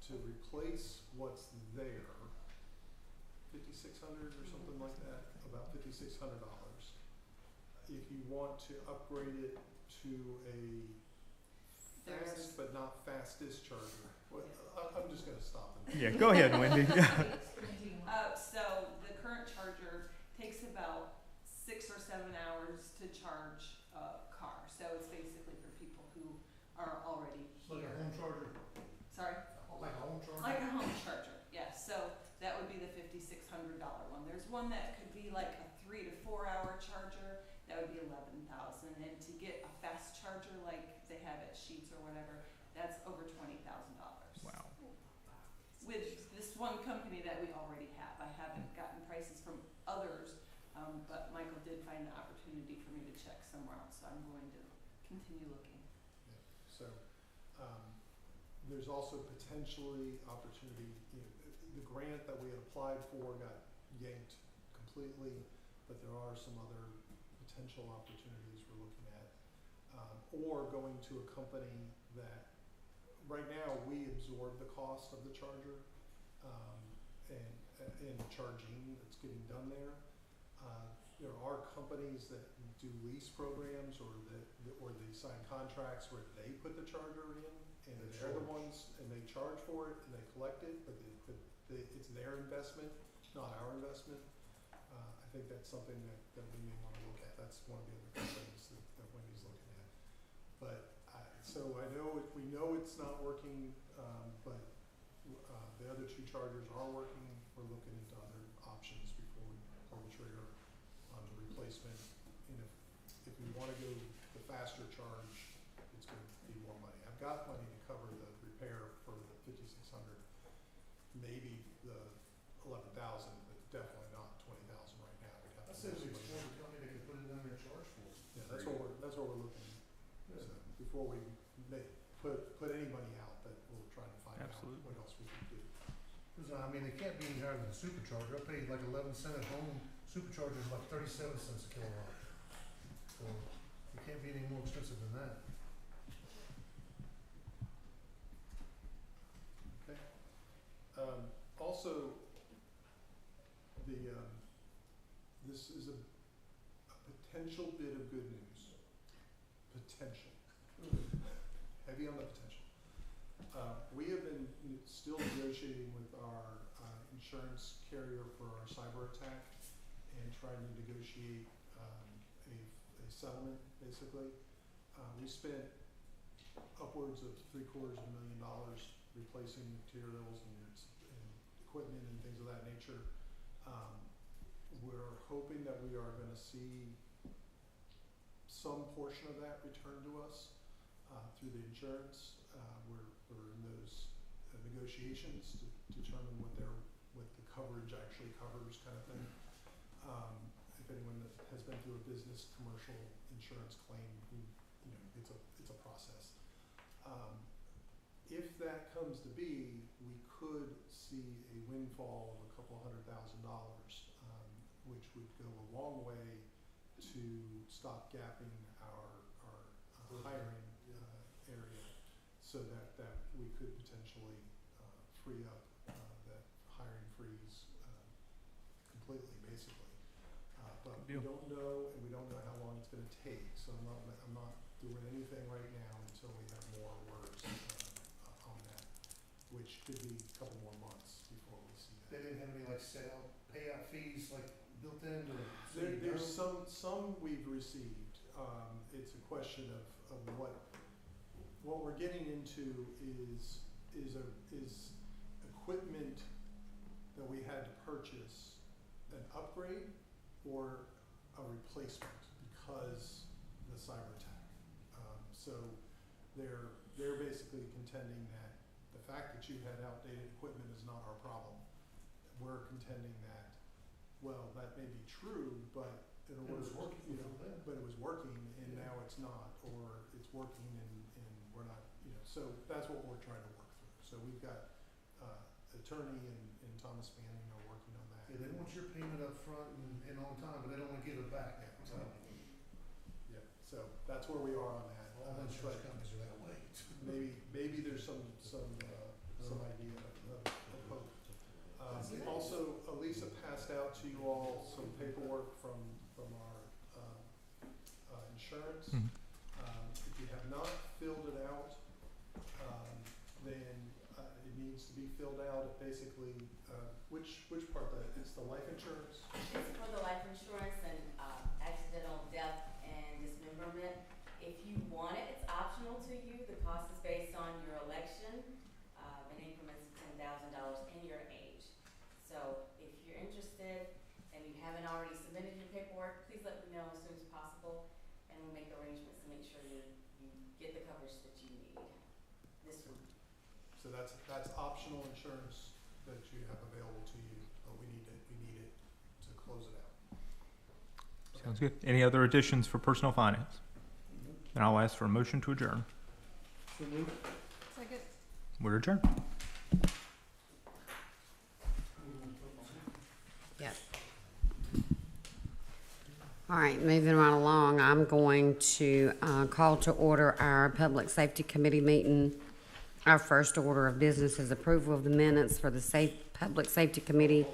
to replace what's there, $5,600 or something like that, about $5,600. If you want to upgrade it to a fast but not fastest charger, well, I'm just going to stop. Yeah, go ahead, Wendy. So the current charger takes about 6 or 7 hours to charge a car. So it's basically for people who are already Like here. a home charger? Sorry? Like a home charger? Like a home charger, yes. So that would be the $5,600 one. There's one that could be like a 3 to 4 hour charger. That would be $11,000. And to get a fast charger like they have at Sheetz or whatever, that's over $20,000. Wow. With this one company that we already have. I haven't gotten prices from others, but Michael did find the opportunity for me to check somewhere else, so I'm going to continue looking. Yeah. So there's also potentially opportunity. The grant that we had applied for got yanked completely, but there are some other potential opportunities we're looking at, or going to a company that right now we absorb the cost of the charger and charging that's getting done there. There are companies that do lease programs or they sign contracts where they put the charger in and they're the ones and they charge for it and they collect it, but it's their investment, not our investment. I think that's something that we may want to look at. That's one of the other companies that Wendy's looking at. But so we know it's not working, but the other 2 chargers are working. We're looking into other options before we pull the trigger on the replacement. And if we want to go the faster charge, it's going to be more money. I've got money to cover the repair for the $5,600, maybe the $11,000, but definitely not $20,000 right now. We'd have I to said we do explore the company that can put it on their charge for us. Yeah, that's what we're looking at. Good. So before we put any money out, that we'll try to find Absolutely. out what else we can do. Cause I mean, it can't be any higher than a supercharger. I paid like 11 cents at home. Supercharger is like 37 cents a kilowatt. So it can't be any more expensive than that. Okay. Also, this is a potential bit of good news. Potential. Heavy on the potential. We have been still negotiating with our insurance carrier for our cyber attack and trying to negotiate a settlement, basically. We spent upwards of $750,000 replacing materials and equipment and things of that nature. We're hoping that we are going to see some portion of that return to us through the insurance. We're in those negotiations to determine what the coverage actually covers, kind of thing. If anyone that has been through a business commercial insurance claim, it's a process. If that comes to be, we could see a windfall of a couple $100,000, which would go a long way to stop gapping our hiring area, so that we could potentially free up that hiring freeze completely, basically. But we don't know, and we don't know how long it's going to take. So I'm not doing anything right now until we have more words on that, which could be a couple more months before we see that. They didn't have any like sale payout fees like built in or There's some we've received. It's a question of what we're getting into is equipment that we had to purchase an upgrade or a replacement because the cyber attack. So they're basically contending that the fact that you had outdated equipment is not our problem. We're contending that, well, that may be true, but in order it was working, but it was working and now it's not, or it's working and we're not, so that's what we're trying to work through. So we've got attorney and Thomas Manning are working on that. Yeah, they want your payment up front and on time, but they don't want to give it back. Yeah. Yeah, so that's where we are on that. All insurance companies are that way. Maybe there's some some idea of hope. Also, Elisa passed out to you all some paperwork from our insurance. Mhm. If you have not filled it out, then it needs to be filled out. It basically, which part of that, it's the life insurance? It's for the life insurance and accidental death and dismemberment. If you want it, it's optional to you. The cost is based on your election, in increments of $10,000 and your age. So if you're interested and you haven't already submitted your paperwork, please let me know as soon as possible, and we'll make arrangements to make sure you get the coverage that you need this week. So that's optional insurance that you have available to you, but we need it to close it out. Sounds good. Any other additions for personal finance? Then I'll ask for a motion to adjourn. Second. We're adjourned. Yep. All right, moving right along, I'm going to call to order our Public Safety Committee meeting. Our first order of business is approval of the minutes for the Public Safety Committee